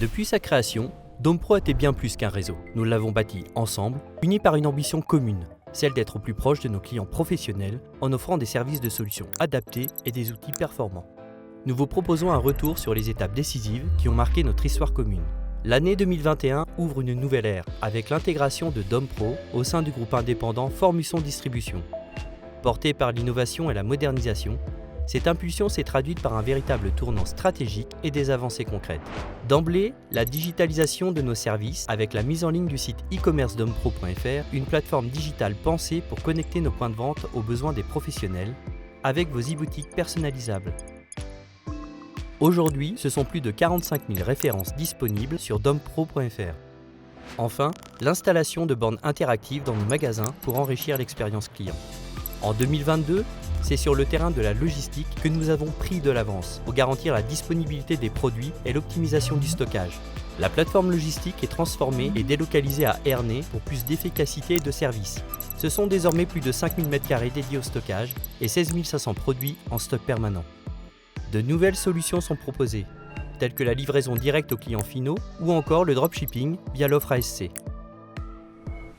Depuis sa création, DomePro était bien plus qu'un réseau. Nous l'avons bâti ensemble, unis par une ambition commune, celle d'être au plus proche de nos clients professionnels en offrant des services de solutions adaptés et des outils performants. Nous vous proposons un retour sur les étapes décisives qui ont marqué notre histoire commune. L'année 2021 ouvre une nouvelle ère avec l'intégration de DomePro au sein du groupe indépendant Formusson Distribution. Portée par l'innovation et la modernisation, cette impulsion s'est traduite par un véritable tournant stratégique et des avancées concrètes. D'emblée, la digitalisation de nos services avec la mise en ligne du site e-commerce domepro.fr, une plateforme digitale pensée pour connecter nos points de vente aux besoins des professionnels, avec vos e-boutiques personnalisables. Aujourd'hui, ce sont plus de 45 000 références disponibles sur domepro.fr. Enfin, l'installation de bornes interactives dans nos magasins pour enrichir l'expérience client. En 2022, c'est sur le terrain de la logistique que nous avons pris de l'avance pour garantir la disponibilité des produits et l'optimisation du stockage. La plateforme logistique est transformée et délocalisée à Ernée pour plus d'efficacité et de service. Ce sont désormais plus de 5 000 m² dédiés au stockage et 16 500 produits en stock permanent. De nouvelles solutions sont proposées, telles que la livraison directe aux clients finaux ou encore le dropshipping via l'offre ASC.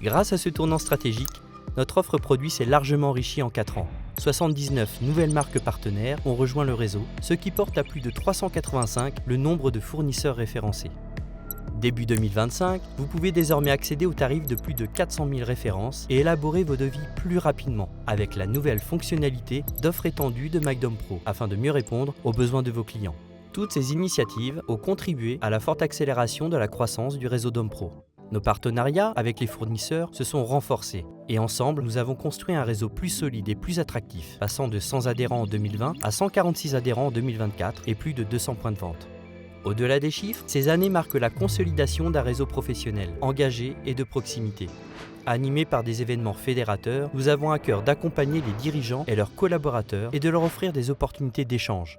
Grâce à ce tournant stratégique, notre offre produit s'est largement enrichie en 4 ans. 79 nouvelles marques partenaires ont rejoint le réseau, ce qui porte à plus de 385 le nombre de fournisseurs référencés. Début 2025, vous pouvez désormais accéder aux tarifs de plus de 400 000 références et élaborer vos devis plus rapidement avec la nouvelle fonctionnalité d'offre étendue de MyDomePro afin de mieux répondre aux besoins de vos clients. Toutes ces initiatives ont contribué à la forte accélération de la croissance du réseau DomePro. Nos partenariats avec les fournisseurs se sont renforcés et ensemble, nous avons construit un réseau plus solide et plus attractif, passant de 100 adhérents en 2020 à 146 adhérents en 2024 et plus de 200 points de vente. Au-delà des chiffres, ces années marquent la consolidation d'un réseau professionnel, engagé et de proximité. Animés par des événements fédérateurs, nous avons à cœur d'accompagner les dirigeants et leurs collaborateurs et de leur offrir des opportunités d'échange.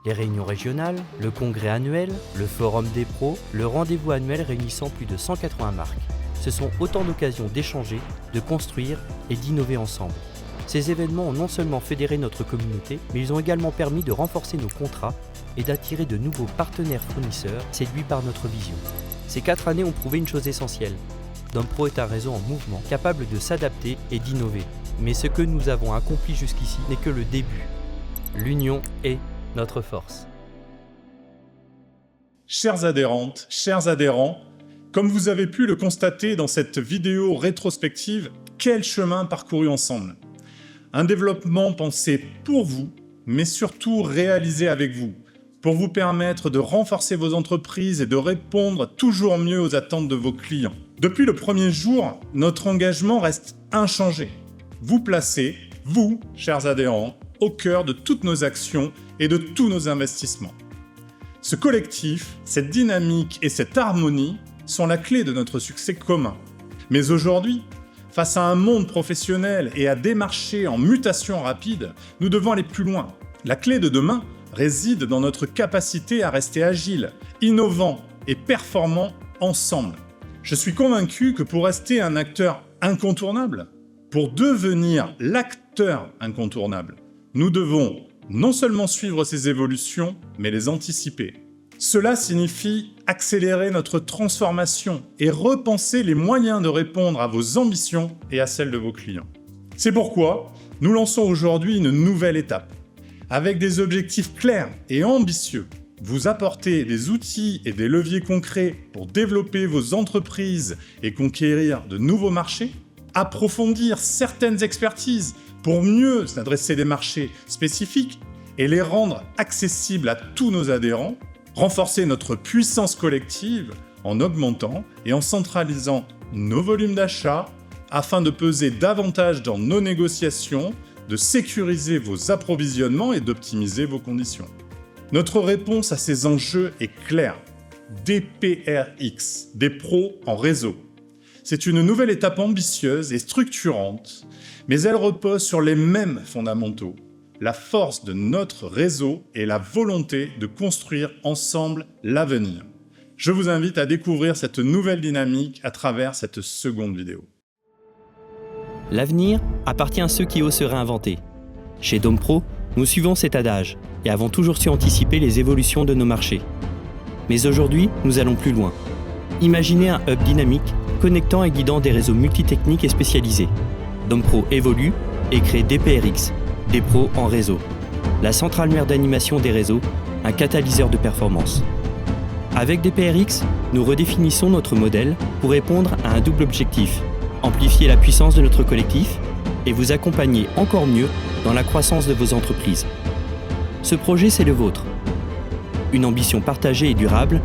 Les réunions régionales, le congrès annuel, le forum des pros, le rendez-vous annuel réunissant plus de 180 marques. Ce sont autant d'occasions d'échanger, de construire et d'innover ensemble. Ces événements ont non seulement fédéré notre communauté, mais ils ont également permis de renforcer nos contrats et d'attirer de nouveaux partenaires fournisseurs séduits par notre vision. Ces 4 années ont prouvé une chose essentielle. DomePro est un réseau en mouvement, capable de s'adapter et d'innover. Mais ce que nous avons accompli jusqu'ici n'est que le début. L'union est notre force. Chères adhérentes, chers adhérents, comme vous avez pu le constater dans cette vidéo rétrospective, quel chemin parcouru ensemble. Un développement pensé pour vous, mais surtout réalisé avec vous, pour vous permettre de renforcer vos entreprises et de répondre toujours mieux aux attentes de vos clients. Depuis le premier jour, notre engagement reste inchangé. Vous placez, vous, chers adhérents, au cœur de toutes nos actions et de tous nos investissements. Ce collectif, cette dynamique et cette harmonie sont la clé de notre succès commun. Mais aujourd'hui, face à un monde professionnel et à des marchés en mutation rapide, nous devons aller plus loin. La clé de demain réside dans notre capacité à rester agile, innovant et performant ensemble. Je suis convaincu que pour rester un acteur incontournable, pour devenir l'acteur incontournable, nous devons non seulement suivre ces évolutions, mais les anticiper. Cela signifie accélérer notre transformation et repenser les moyens de répondre à vos ambitions et à celles de vos clients. C'est pourquoi nous lançons aujourd'hui une nouvelle étape. Avec des objectifs clairs et ambitieux, vous apporter des outils et des leviers concrets pour développer vos entreprises et conquérir de nouveaux marchés, approfondir certaines expertises pour mieux s'adresser des marchés spécifiques et les rendre accessibles à tous nos adhérents, renforcer notre puissance collective en augmentant et en centralisant nos volumes d'achat afin de peser davantage dans nos négociations, de sécuriser vos approvisionnements et d'optimiser vos conditions. Notre réponse à ces enjeux est claire. DPRX, des pros en réseau. C'est une nouvelle étape ambitieuse et structurante, mais elle repose sur les mêmes fondamentaux. La force de notre réseau et la volonté de construire ensemble l'avenir. Je vous invite à découvrir cette nouvelle dynamique à travers cette seconde vidéo. L'avenir appartient à ceux qui osent se réinventer. Chez DomePro, nous suivons cet adage et avons toujours su anticiper les évolutions de nos marchés. Mais aujourd'hui, nous allons plus loin. Imaginez un hub dynamique, connectant et guidant des réseaux multitechniques et spécialisés. Dompro évolue et crée DPRX, des pros en réseau. La centrale mère d'animation des réseaux, un catalyseur de performance. Avec DPRX, nous redéfinissons notre modèle pour répondre à un double objectif, amplifier la puissance de notre collectif et vous accompagner encore mieux dans la croissance de vos entreprises. Ce projet, c'est le vôtre. Une ambition partagée et durable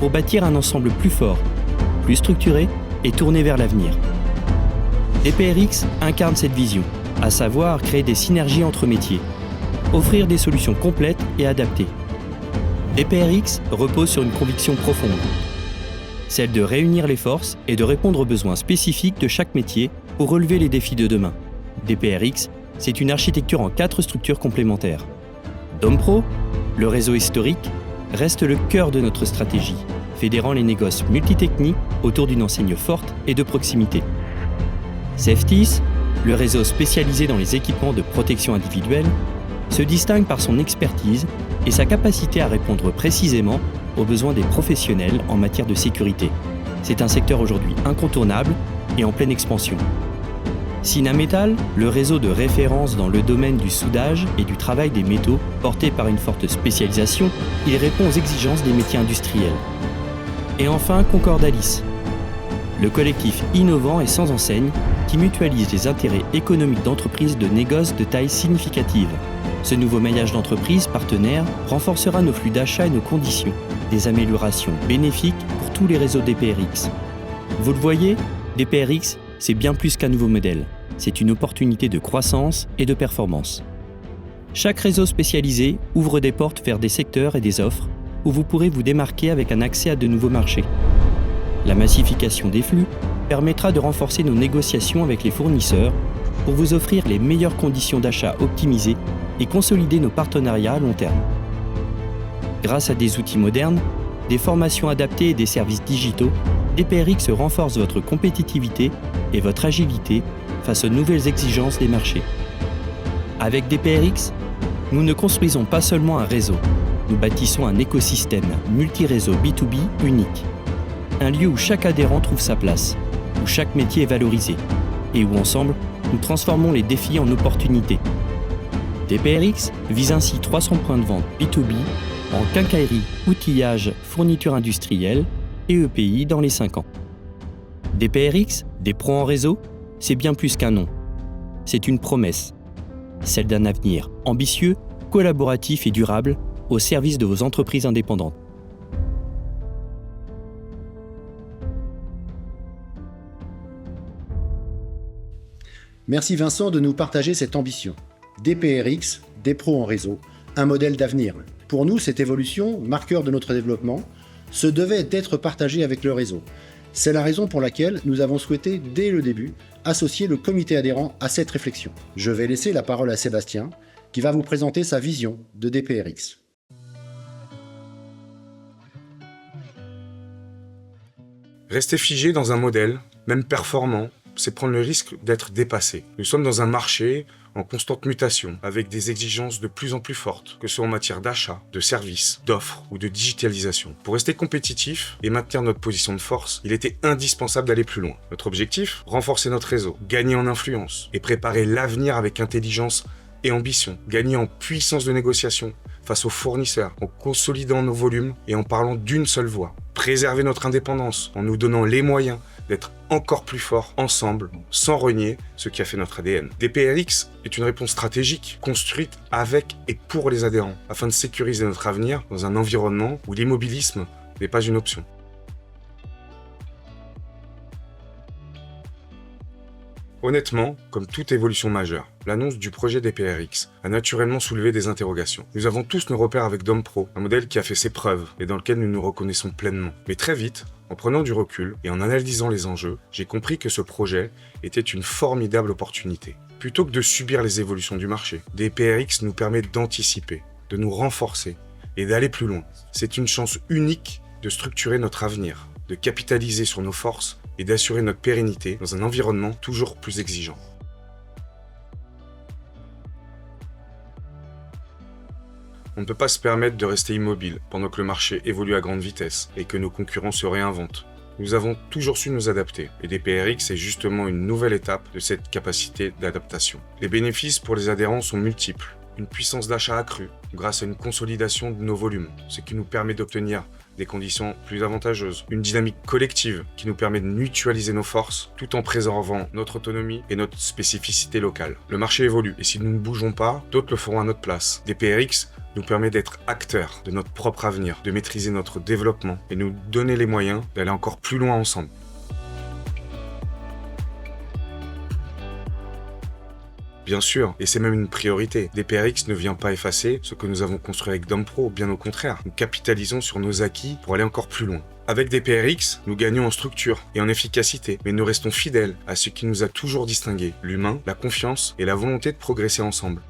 pour bâtir un ensemble plus fort, plus structuré et tourné vers l'avenir. DPRX incarne cette vision, à savoir créer des synergies entre métiers, offrir des solutions complètes et adaptées. DPRX repose sur une conviction profonde, celle de réunir les forces et de répondre aux besoins spécifiques de chaque métier pour relever les défis de demain. DPRX, c'est une architecture en 4 structures complémentaires. Dompro, le réseau historique, reste le cœur de notre stratégie, fédérant les négoces multitechniques autour d'une enseigne forte et de proximité. Safetys, le réseau spécialisé dans les équipements de protection individuelle, se distingue par son expertise et sa capacité à répondre précisément aux besoins des professionnels en matière de sécurité. C'est un secteur aujourd'hui incontournable et en pleine expansion. Synametal, le réseau de référence dans le domaine du soudage et du travail des métaux, porté par une forte spécialisation, il répond aux exigences des métiers industriels. Et enfin, Concordalis, le collectif innovant et sans enseigne qui mutualise les intérêts économiques d'entreprises de négoces de taille significative. Ce nouveau maillage d'entreprises partenaires renforcera nos flux d'achat et nos conditions, des améliorations bénéfiques pour tous les réseaux DPRX. Vous le voyez, DPRX, c'est bien plus qu'un nouveau modèle. C'est une opportunité de croissance et de performance. Chaque réseau spécialisé ouvre des portes vers des secteurs et des offres où vous pourrez vous démarquer avec un accès à de nouveaux marchés. La massification des flux permettra de renforcer nos négociations avec les fournisseurs pour vous offrir les meilleures conditions d'achat optimisées et consolider nos partenariats à long terme. Grâce à des outils modernes, des formations adaptées et des services digitaux, DPRX renforce votre compétitivité et votre agilité face aux nouvelles exigences des marchés. Avec DPRX, nous ne construisons pas seulement un réseau, nous bâtissons un écosystème multi-réseau B2B unique. Un lieu où chaque adhérent trouve sa place, où chaque métier est valorisé, et où ensemble, nous transformons les défis en opportunités. DPRX vise ainsi 300 points de vente B2B en quincaillerie, outillage, fourniture industrielle et EPI dans les 5 ans. DPRX, des pros en réseau, c'est bien plus qu'un nom. C'est une promesse, celle d'un avenir ambitieux, collaboratif et durable au service de vos entreprises indépendantes. Merci Vincent de nous partager cette ambition. DPRX, des pros en réseau, un modèle d'avenir. Pour nous, cette évolution, marqueur de notre développement, se devait d'être partagée avec le réseau. C'est la raison pour laquelle nous avons souhaité, dès le début, associer le comité adhérent à cette réflexion. Je vais laisser la parole à Sébastien, qui va vous présenter sa vision de DPRX. Rester figé dans un modèle, même performant, c'est prendre le risque d'être dépassé. Nous sommes dans un marché en constante mutation, avec des exigences de plus en plus fortes, que ce soit en matière d'achat, de services, d'offres ou de digitalisation. Pour rester compétitif et maintenir notre position de force, il était indispensable d'aller plus loin. Notre objectif, renforcer notre réseau, gagner en influence et préparer l'avenir avec intelligence et ambition. Gagner en puissance de négociation face aux fournisseurs, en consolidant nos volumes et en parlant d'une seule voix. Préserver notre indépendance en nous donnant les moyens d'être encore plus forts ensemble, sans renier ce qui a fait notre ADN. DPRX est une réponse stratégique construite avec et pour les adhérents, afin de sécuriser notre avenir dans un environnement où l'immobilisme n'est pas une option. Honnêtement, comme toute évolution majeure, l'annonce du projet DPRX a naturellement soulevé des interrogations. Nous avons tous nos repères avec Dompro, un modèle qui a fait ses preuves et dans lequel nous nous reconnaissons pleinement. Mais très vite, en prenant du recul et en analysant les enjeux, j'ai compris que ce projet était une formidable opportunité. Plutôt que de subir les évolutions du marché, DPRX nous permet d'anticiper, de nous renforcer et d'aller plus loin. C'est une chance unique de structurer notre avenir, de capitaliser sur nos forces et d'assurer notre pérennité dans un environnement toujours plus exigeant. On ne peut pas se permettre de rester immobile pendant que le marché évolue à grande vitesse et que nos concurrents se réinventent. Nous avons toujours su nous adapter, et DPRX est justement une nouvelle étape de cette capacité d'adaptation. Les bénéfices pour les adhérents sont multiples. Une puissance d'achat accrue grâce à une consolidation de nos volumes, ce qui nous permet d'obtenir des conditions plus avantageuses. Une dynamique collective qui nous permet de mutualiser nos forces tout en préservant notre autonomie et notre spécificité locale. Le marché évolue et si nous ne bougeons pas, d'autres le feront à notre place. DPRX nous permet d'être acteurs de notre propre avenir, de maîtriser notre développement et nous donner les moyens d'aller encore plus loin ensemble. Bien sûr, et c'est même une priorité, DPRX ne vient pas effacer ce que nous avons construit avec DOMPRO, bien au contraire. Nous capitalisons sur nos acquis pour aller encore plus loin. Avec DPRX, nous gagnons en structure et en efficacité, mais nous restons fidèles à ce qui nous a toujours distingués, l'humain, la confiance et la volonté de progresser ensemble.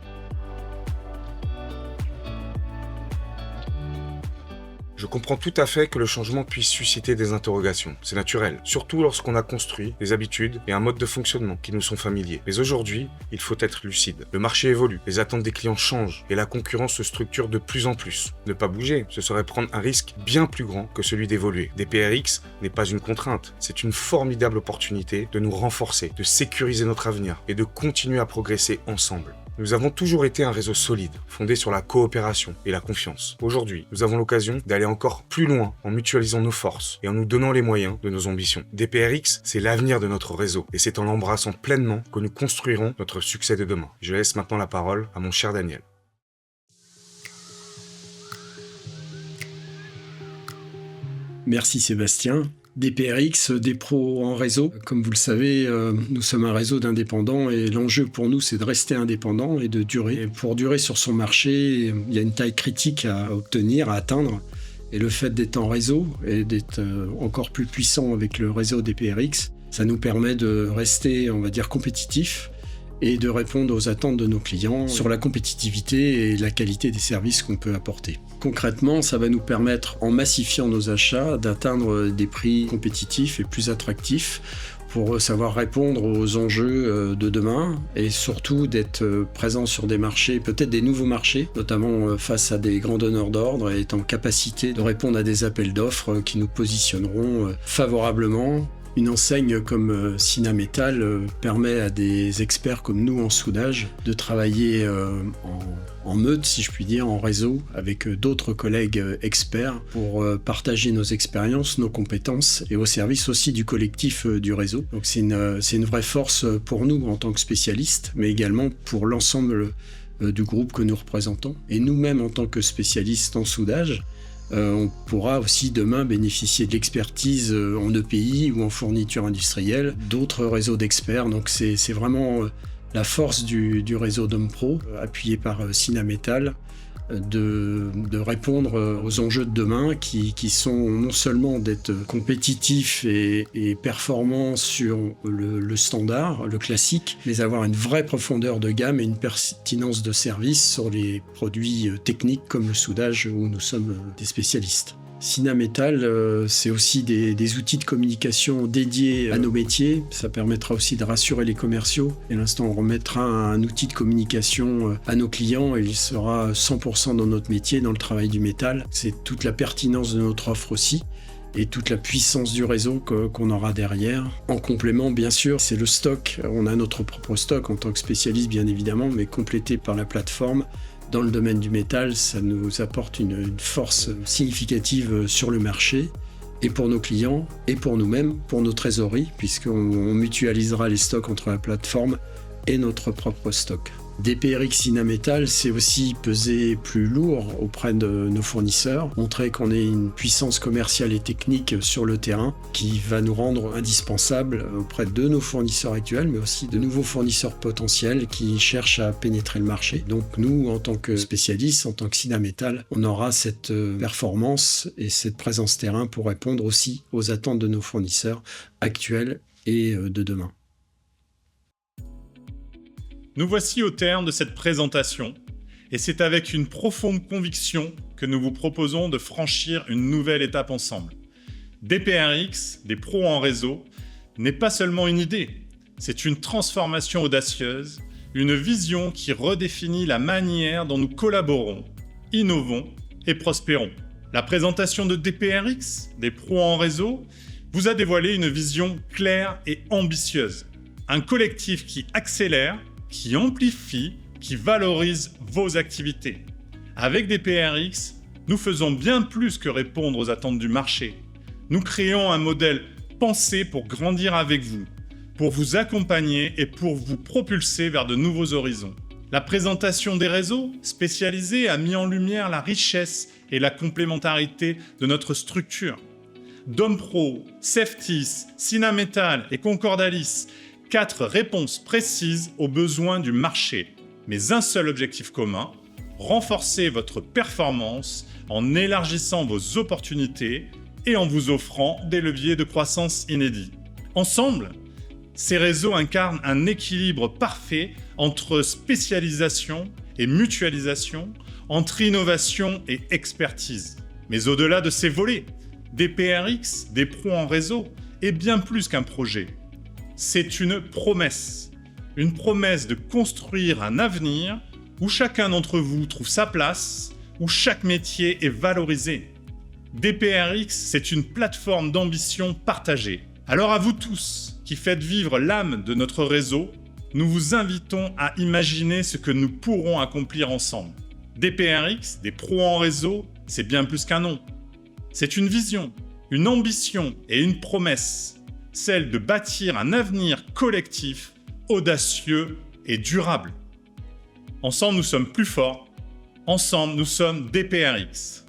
Je comprends tout à fait que le changement puisse susciter des interrogations. C'est naturel, surtout lorsqu'on a construit des habitudes et un mode de fonctionnement qui nous sont familiers. Mais aujourd'hui, il faut être lucide. Le marché évolue, les attentes des clients changent et la concurrence se structure de plus en plus. Ne pas bouger, ce serait prendre un risque bien plus grand que celui d'évoluer. DPRX n'est pas une contrainte, c'est une formidable opportunité de nous renforcer, de sécuriser notre avenir et de continuer à progresser ensemble. Nous avons toujours été un réseau solide, fondé sur la coopération et la confiance. Aujourd'hui, nous avons l'occasion d'aller encore plus loin en mutualisant nos forces et en nous donnant les moyens de nos ambitions. DPRX, c'est l'avenir de notre réseau et c'est en l'embrassant pleinement que nous construirons notre succès de demain. Je laisse maintenant la parole à mon cher Daniel. Merci Sébastien. DPRX, des pros en réseau. Comme vous le savez, nous sommes un réseau d'indépendants et l'enjeu pour nous, c'est de rester indépendant et de durer. Et pour durer sur son marché, il y a une taille critique à obtenir, à atteindre. Et le fait d'être en réseau et d'être encore plus puissant avec le réseau DPRX, ça nous permet de rester, on va dire, compétitif et de répondre aux attentes de nos clients sur la compétitivité et la qualité des services qu'on peut apporter. Concrètement, ça va nous permettre, en massifiant nos achats, d'atteindre des prix compétitifs et plus attractifs pour savoir répondre aux enjeux de demain et surtout d'être présent sur des marchés, peut-être des nouveaux marchés, notamment face à des grands donneurs d'ordre et être en capacité de répondre à des appels d'offres qui nous positionneront favorablement. Une enseigne comme Synametal permet à des experts comme nous en soudage de travailler en meute, si je puis dire, en réseau, avec d'autres collègues experts pour partager nos expériences, nos compétences et au service aussi du collectif du réseau. Donc c'est une vraie force pour nous en tant que spécialistes, mais également pour l'ensemble du groupe que nous représentons. Et nous-mêmes en tant que spécialistes en soudage, on pourra aussi demain bénéficier de l'expertise en EPI ou en fourniture industrielle, d'autres réseaux d'experts. Donc c'est vraiment la force du réseau DOMPRO, appuyé par Synametal, de répondre aux enjeux de demain qui sont non seulement d'être compétitifs et performants sur le standard, le classique, mais avoir une vraie profondeur de gamme et une pertinence de service sur les produits techniques comme le soudage où nous sommes des spécialistes. Synametal, c'est aussi des outils de communication dédiés à nos métiers. Ça permettra aussi de rassurer les commerciaux. Et à l'instant, on remettra un outil de communication à nos clients et il sera 100% dans notre métier, dans le travail du métal. C'est toute la pertinence de notre offre aussi et toute la puissance du réseau qu'on aura derrière. En complément, bien sûr, c'est le stock. On a notre propre stock en tant que spécialiste, bien évidemment, mais complété par la plateforme. Dans le domaine du métal, ça nous apporte une force significative sur le marché, et pour nos clients, et pour nous-mêmes, pour nos trésoreries, puisqu'on mutualisera les stocks entre la plateforme et notre propre stock. DPRX Synametal, c'est aussi peser plus lourd auprès de nos fournisseurs, montrer qu'on est une puissance commerciale et technique sur le terrain qui va nous rendre indispensables auprès de nos fournisseurs actuels, mais aussi de nouveaux fournisseurs potentiels qui cherchent à pénétrer le marché. Donc nous, en tant que spécialistes, en tant que Synametal, on aura cette performance et cette présence terrain pour répondre aussi aux attentes de nos fournisseurs actuels et de demain. Nous voici au terme de cette présentation, et c'est avec une profonde conviction que nous vous proposons de franchir une nouvelle étape ensemble. DPRX, des pros en réseau, n'est pas seulement une idée, c'est une transformation audacieuse, une vision qui redéfinit la manière dont nous collaborons, innovons et prospérons. La présentation de DPRX, des pros en réseau, vous a dévoilé une vision claire et ambitieuse. Un collectif qui accélère, qui amplifie, qui valorise vos activités. Avec DPRX, nous faisons bien plus que répondre aux attentes du marché. Nous créons un modèle pensé pour grandir avec vous, pour vous accompagner et pour vous propulser vers de nouveaux horizons. La présentation des réseaux spécialisés a mis en lumière la richesse et la complémentarité de notre structure. Dompro, Seftis, Synametal et Concordalis, 4 réponses précises aux besoins du marché, mais un seul objectif commun, renforcer votre performance en élargissant vos opportunités et en vous offrant des leviers de croissance inédits. Ensemble, ces réseaux incarnent un équilibre parfait entre spécialisation et mutualisation, entre innovation et expertise. Mais au-delà de ces volets, DPRX, des pros en réseau, est bien plus qu'un projet. C'est une promesse de construire un avenir où chacun d'entre vous trouve sa place, où chaque métier est valorisé. DPRX, c'est une plateforme d'ambition partagée. Alors à vous tous qui faites vivre l'âme de notre réseau, nous vous invitons à imaginer ce que nous pourrons accomplir ensemble. DPRX, des pros en réseau, c'est bien plus qu'un nom. C'est une vision, une ambition et une promesse, celle de bâtir un avenir collectif, audacieux et durable. Ensemble, nous sommes plus forts. Ensemble, nous sommes DPRX.